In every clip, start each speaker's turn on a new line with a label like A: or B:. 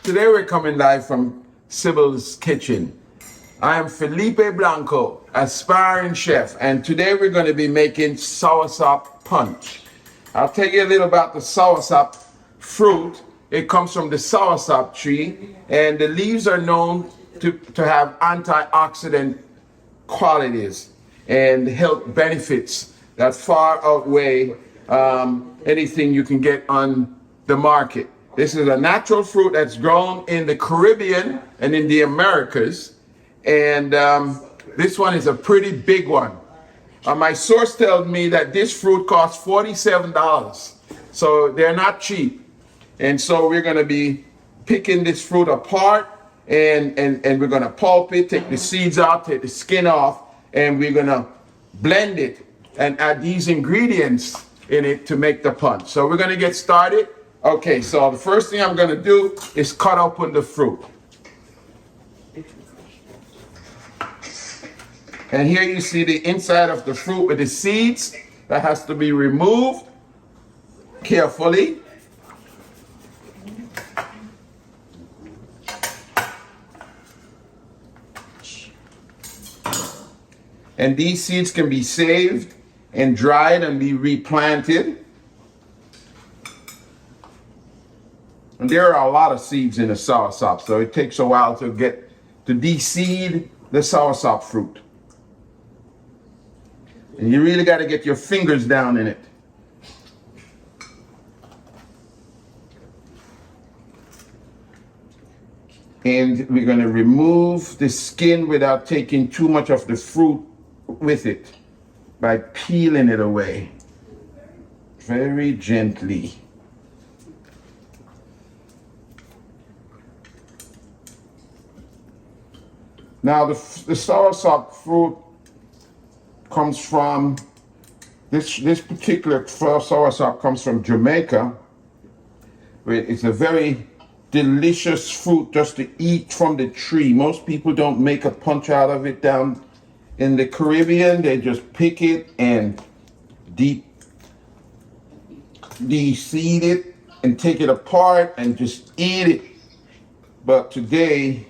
A: Today we're coming live from Sybil's kitchen. I am Felipe Blanco, aspiring chef, and today we're going to be making Soursop Punch. I'll tell you a little about the soursop fruit. It comes from the soursop tree, and the leaves are known to have antioxidant qualities and health benefits that far outweigh anything you can get on the market. This is a natural fruit that's grown in the Caribbean and in the Americas. And this one is a pretty big one. My source tells me that this fruit costs $47. So they're not cheap. And so we're going to be picking this fruit apart and we're going to pulp it, take the seeds out, take the skin off, and we're going to blend it and add these ingredients in it to make the punch. So we're going to get started. Okay, so the first thing I'm going to do is cut open the fruit. And here you see the inside of the fruit with the seeds. That has to be removed carefully. And these seeds can be saved and dried and be replanted. And there are a lot of seeds in the soursop, so it takes a while to get to de-seed the soursop fruit. And you really got to get your fingers down in it. And we're going to remove the skin without taking too much of the fruit with it by peeling it away very gently. Now the soursop fruit comes from, this particular soursop comes from Jamaica. It's a very delicious fruit just to eat from the tree. Most people don't make a punch out of it down in the Caribbean. They just pick it and de-seed it and take it apart and just eat it. But today,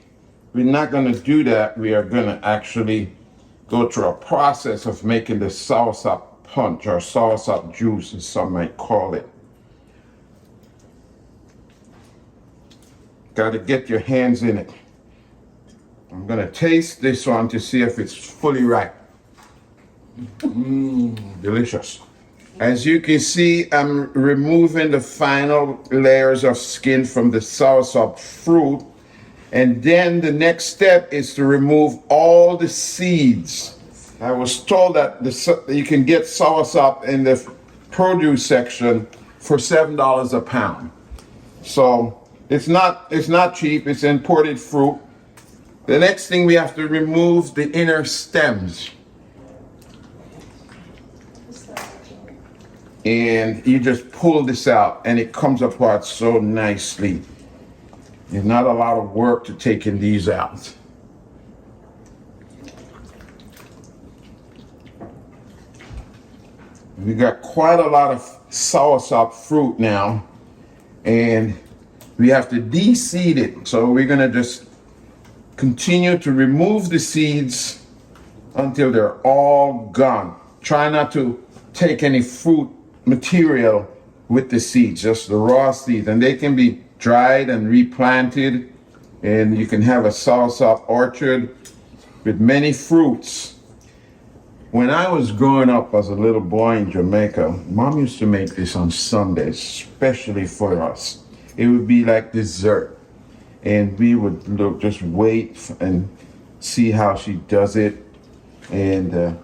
A: we're not going to do that. We are going to actually go through a process of making the soursop punch, or soursop juice as some might call it. Got to get your hands in it. I'm going to taste this one to see if it's fully ripe. Delicious. As you can see, I'm removing the final layers of skin from the soursop fruit. And then the next step is to remove all the seeds. I was told that you can get soursop in the produce section for $7 a pound. So it's not cheap, it's imported fruit. The next thing, we have to remove the inner stems. And you just pull this out and it comes apart so nicely. There's not a lot of work to taking these out. We got quite a lot of soursop fruit now, and we have to de-seed it. So we're gonna just continue to remove the seeds until they're all gone. Try not to take any fruit material with the seeds, just the raw seeds, and they can be dried and replanted, and you can have a soursop orchard with many fruits. When I was growing up as a little boy in Jamaica, Mom used to make this on Sundays, especially for us. It would be like dessert, and we would just wait and see how she does it. And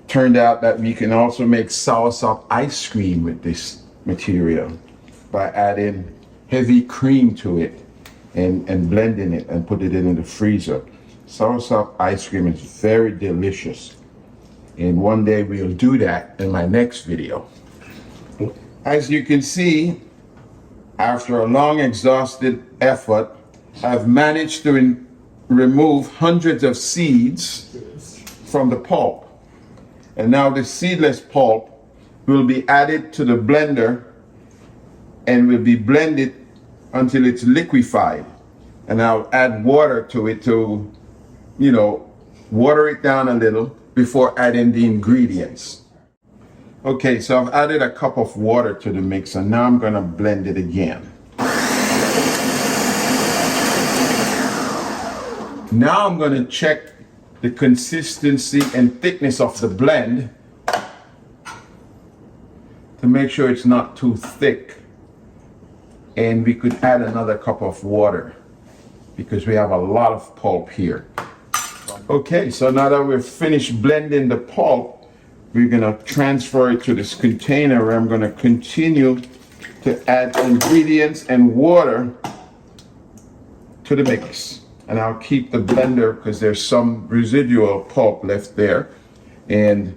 A: turned out that we can also make soursop ice cream with this material by adding heavy cream to it and blending it and put it in the freezer. Soursop ice cream is very delicious. And one day we'll do that in my next video. As you can see, after a long exhausted effort, I've managed to remove hundreds of seeds from the pulp. And now the seedless pulp will be added to the blender and will be blended until it's liquefied. And I'll add water to it to, water it down a little before adding the ingredients. Okay, so I've added a cup of water to the mix, and now I'm gonna blend it again. Now I'm gonna check the consistency and thickness of the blend to make sure it's not too thick. And we could add another cup of water because we have a lot of pulp here. Okay, so now that we've finished blending the pulp, we're gonna transfer it to this container where I'm gonna continue to add ingredients and water to the mix. And I'll keep the blender because there's some residual pulp left there. And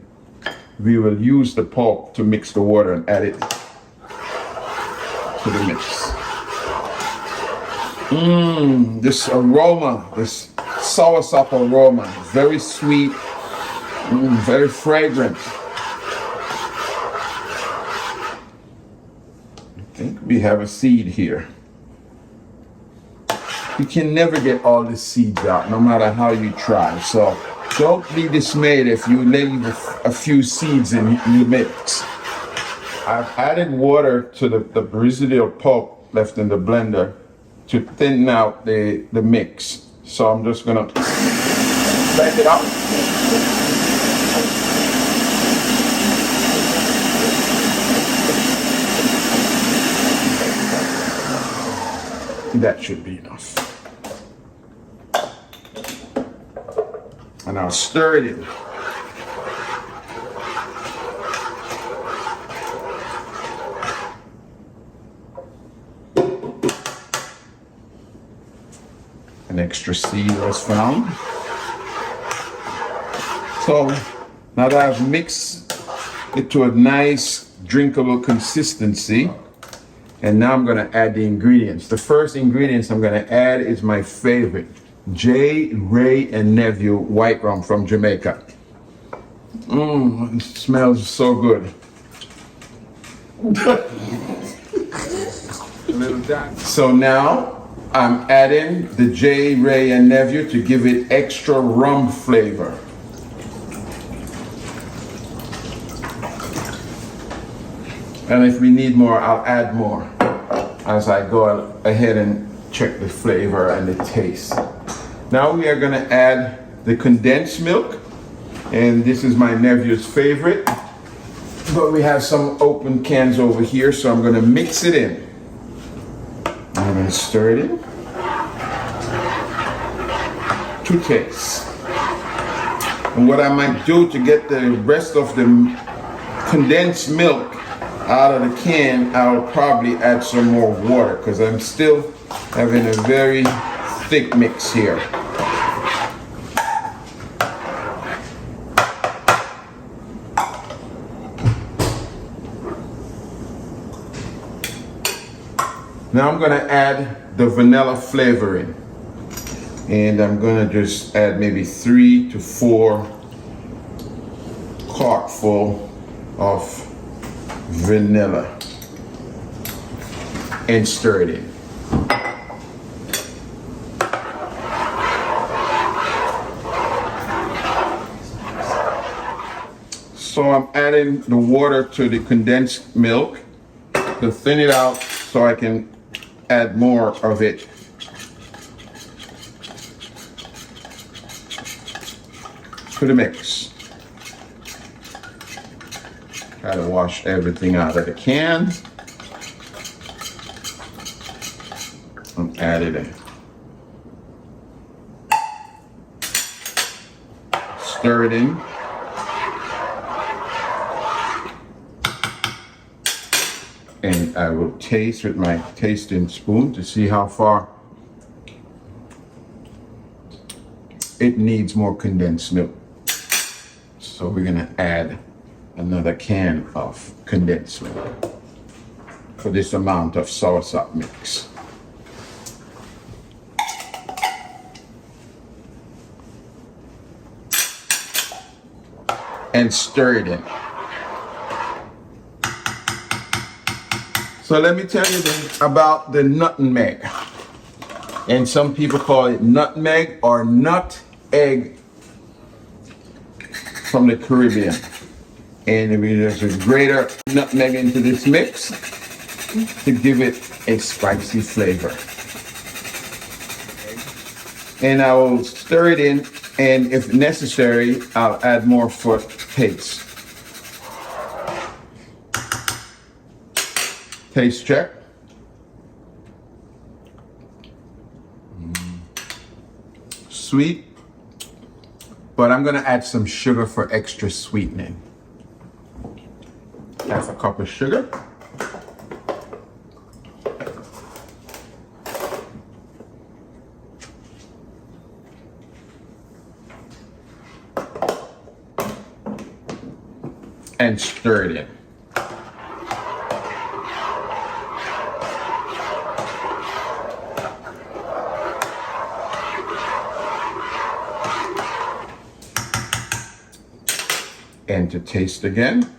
A: we will use the pulp to mix the water and add it to the mix. This aroma, this soursop aroma, very sweet, very fragrant. I think we have a seed here. You can never get all the seeds out, no matter how you try. So don't be dismayed if you leave a few seeds in the mix. I've added water to the residual pulp left in the blender to thin out the mix. So I'm just gonna blend it up. That should be enough. And I'll stir it in. An extra seed was found. So now that I've mixed it to a nice drinkable consistency, and now I'm gonna add the ingredients. The first ingredients I'm gonna add is my favorite, Wray and Nephew white rum from Jamaica. It smells so good. So now I'm adding the Wray and Nephew to give it extra rum flavor. And if we need more, I'll add more as I go ahead and check the flavor and the taste. Now we are gonna add the condensed milk, and this is my nephew's favorite, but we have some open cans over here, so I'm gonna mix it in. I'm gonna stir it in to taste. And what I might do to get the rest of the condensed milk out of the can, I'll probably add some more water because I'm still having a very thick mix here. Now I'm gonna add the vanilla flavoring, and I'm gonna just add maybe 3 to 4 cartful of vanilla and stir it in. So I'm adding the water to the condensed milk to thin it out so I can add more of it. To the mix. Gotta wash everything out of the can. And add it in. Stir it in. And I will taste with my tasting spoon to see how far it needs more condensed milk. So we're gonna add another can of condensed milk for this amount of soursop mix. And stir it in. So let me tell you about the nutmeg. And some people call it nutmeg or nut egg from the Caribbean. And we just a greater nutmeg into this mix to give it a spicy flavor. And I will stir it in, and if necessary, I'll add more for taste. Taste check. Sweet, but I'm gonna add some sugar for extra sweetening. Half a cup of sugar. And stir it in. And to taste again.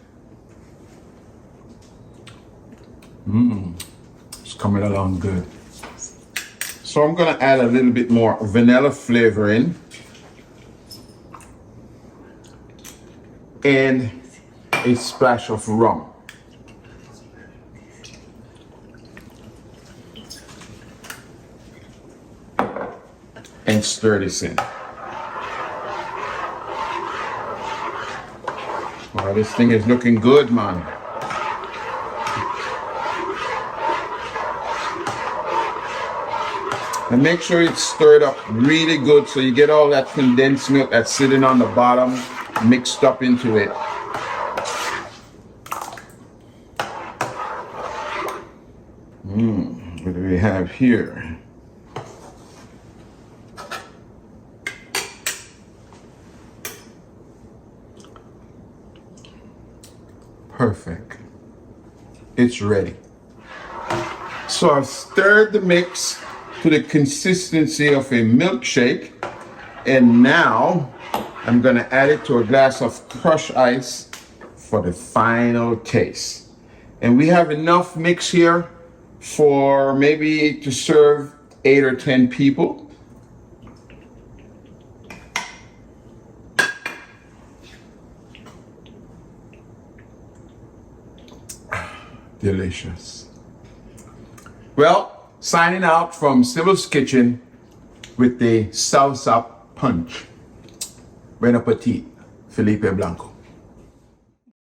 A: It's coming along good. So I'm gonna add a little bit more vanilla flavor in. And a splash of rum. And stir this in. Wow, this thing is looking good, man. And make sure it's stirred up really good so you get all that condensed milk that's sitting on the bottom mixed up into it. What do we have here? Perfect. It's ready. So I've stirred the mix to the consistency of a milkshake, and now I'm gonna add it to a glass of crushed ice for the final taste. And we have enough mix here for maybe to serve 8 or 10 people. Delicious. Well, signing out from Sybil's Kitchen with the Soursop Punch. Bon appetit, Felipe Blanco.